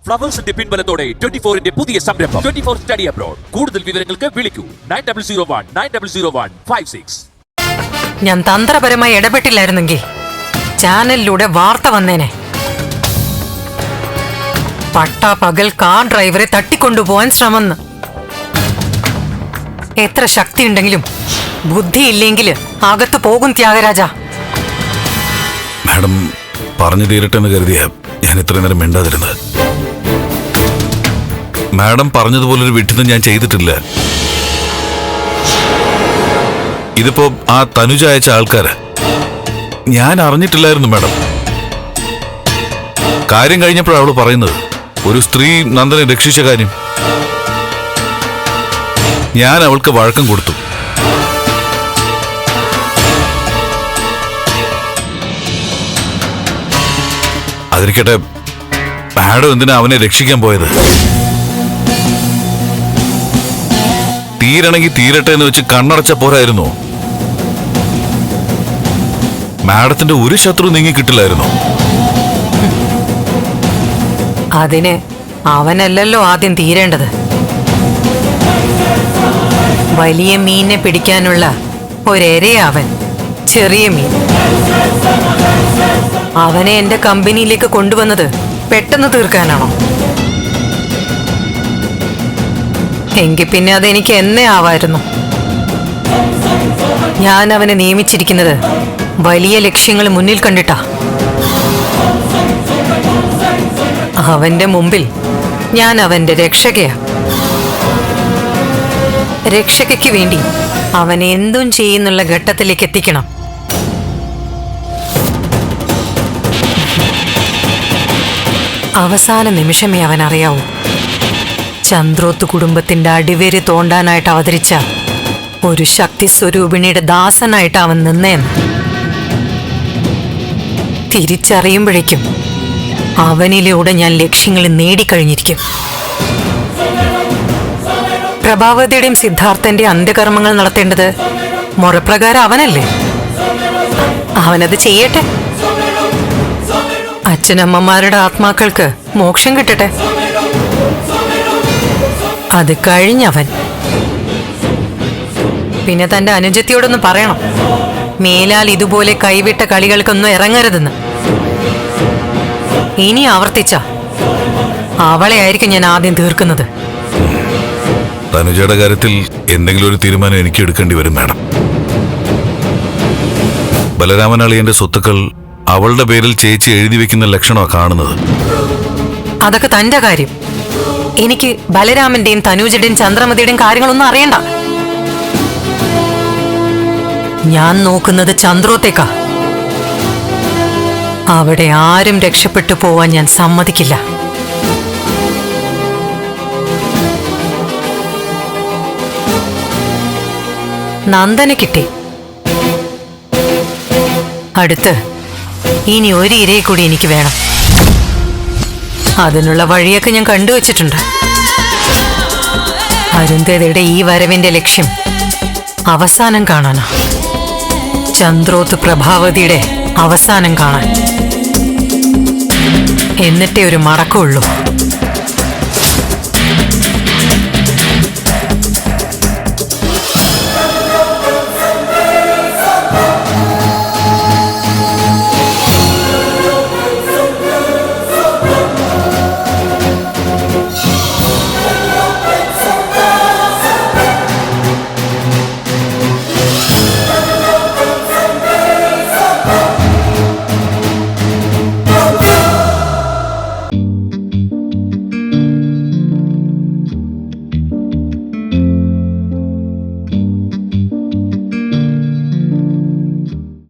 ഫ്ലവേഴ്സിന്റെ പിൻബലത്തോടെ 24-ന്റെ പുതിയ സംരംഭം 24 study abroad. കൂടുതൽ വിവരങ്ങൾക്ക് വിളിക്കൂ 9001900156. ഞാൻ തന്ത്രപരമായി ഇടപെട്ടില്ലായിരുന്നെങ്കിൽ ചാനലിലൂടെ വാർത്ത വന്നേനെ. പട്ടാപകൽ കാർ ഡ്രൈവറെ തട്ടിക്കൊണ്ടുപോകാൻ ശ്രമം. എത്ര ശക്തിയുണ്ടെങ്കിലും ബുദ്ധിയില്ലെങ്കിൽ അകത്ത് പോകും ത്യാഗരാജ. മാഡം പറഞ്ഞു തീരട്ടെന്ന് കരുതിയാ ഞാൻ ഇത്രയും നേരം മിണ്ടാതിരുന്നത്. മാഡം പറഞ്ഞതുപോലൊരു വിട്ടിന്ന് ഞാൻ ചെയ്തിട്ടില്ല. ഇതിപ്പോ ആ തനുജ അയച്ച ആൾക്കാര് ഞാൻ അറിഞ്ഞിട്ടില്ലായിരുന്നു മാഡം. കാര്യം കഴിഞ്ഞപ്പോഴാണ് അവള് പറയുന്നത് ഒരു സ്ത്രീ നന്ദനെ രക്ഷിച്ച കാര്യം. ഞാൻ അവൾക്ക് വഴക്കം കൊടുത്തു. അതിരിക്കട്ടെ, മാഡം എന്തിനാ അവനെ രക്ഷിക്കാൻ പോയത്? തീരണമെങ്കിൽ തീരട്ടെ എന്ന് വെച്ച് കണ്ണടച്ച പോരായിരുന്നു. മാഡത്തിന്റെ ഒരു ശത്രു നീങ്ങി കിട്ടില്ലായിരുന്നു. അതിന് അവനല്ലല്ലോ ആദ്യം തീരേണ്ടത്. വലിയ മീനിനെ പിടിക്കാനുള്ള ഒരേരയാ അവൻ. ചെറിയ മീൻ. അവനെ എന്റെ കമ്പനിയിലേക്ക് കൊണ്ടുവന്നത് പെട്ടെന്ന് തീർക്കാനാണോ? എങ്കിൽ പിന്നെ അതെനിക്ക് എന്നേ ആവായിരുന്നു. ഞാൻ അവനെ നിയമിച്ചിരിക്കുന്നത് വലിയ ലക്ഷ്യങ്ങൾ മുന്നിൽ കണ്ടിട്ടാ. അവന്റെ മുമ്പിൽ ഞാൻ അവന്റെ രക്ഷകയാ. രക്ഷകയ്ക്ക് വേണ്ടി അവൻ എന്തും ചെയ്യുന്നുള്ള ഘട്ടത്തിലേക്ക് എത്തിക്കണം. അവസാന നിമിഷമേ അവൻ അറിയാവൂ. ചന്ദ്രോത്ത് കുടുംബത്തിന്റെ അടിവേര് തോണ്ടാനായിട്ട് അവതരിച്ച ഒരു ശക്തി സ്വരൂപിണിയുടെ ദാസനായിട്ട് അവൻ നിന്നേന്ന് തിരിച്ചറിയുമ്പോഴേക്കും അവനിലൂടെ ഞാൻ ലക്ഷ്യങ്ങൾ നേടിക്കഴിഞ്ഞിരിക്കും. പ്രഭാവതിയുടെയും സിദ്ധാർത്ഥന്റെ അന്ത്യകർമ്മങ്ങൾ നടത്തേണ്ടത് മുറപ്രകാരം അവനല്ലേ? അവനത് ചെയ്യട്ടെ. അച്ഛനമ്മമാരുടെ ആത്മാക്കൾക്ക് മോക്ഷം കിട്ടട്ടെ. അത് കഴിഞ്ഞവൻ പിന്നെ തന്റെ അനുജത്തിയോടൊന്ന് പറയണം, മേലാൽ ഇതുപോലെ കൈവിട്ട കളികൾക്കൊന്നും ഇറങ്ങരുതെന്ന്. ഇനി ആവർത്തിച്ച അവളെ ആയിരിക്കും ഞാൻ ആദ്യം തീർക്കുന്നത്. തനുജയുടെ കാര്യത്തിൽ എന്തെങ്കിലും ഒരു തീരുമാനം എനിക്ക് എടുക്കേണ്ടി വരും മാഡം. ബലരാമൻ അളിയന്റെ സ്വത്തുക്കൾ അവളുടെ പേരിൽ ചേച്ചി എഴുതി വെക്കുന്ന ലക്ഷണമാണ് കാണുന്നത്. അതൊക്കെ തന്റെ കാര്യം. എനിക്ക് ബലരാമന്റെയും തനൂജയുടെയും ചന്ദ്രമതിയുടെയും കാര്യങ്ങളൊന്നും അറിയണ്ട. ഞാൻ നോക്കുന്നത് ചന്ദ്രോത്തേക്കാ. അവിടെ ആരും രക്ഷപ്പെട്ടു പോവാൻ ഞാൻ സമ്മതിക്കില്ല. നന്ദനെ കിട്ടി. അടുത്ത് ഇനി ഒരു ഇരയെ കൂടി എനിക്ക് വേണം. അതിനുള്ള വഴിയൊക്കെ ഞാൻ കണ്ടുവച്ചിട്ടുണ്ട്. അരുന്ധതിയുടെ ഈ വരവിന്റെ ലക്ഷ്യം അവസാനം കാണാനാ. ചന്ദ്രോത്ത് പ്രഭാവതിയുടെ അവസാനം കാണാൻ. എന്നിട്ടേ ഒരു മടക്കമുള്ളൂ.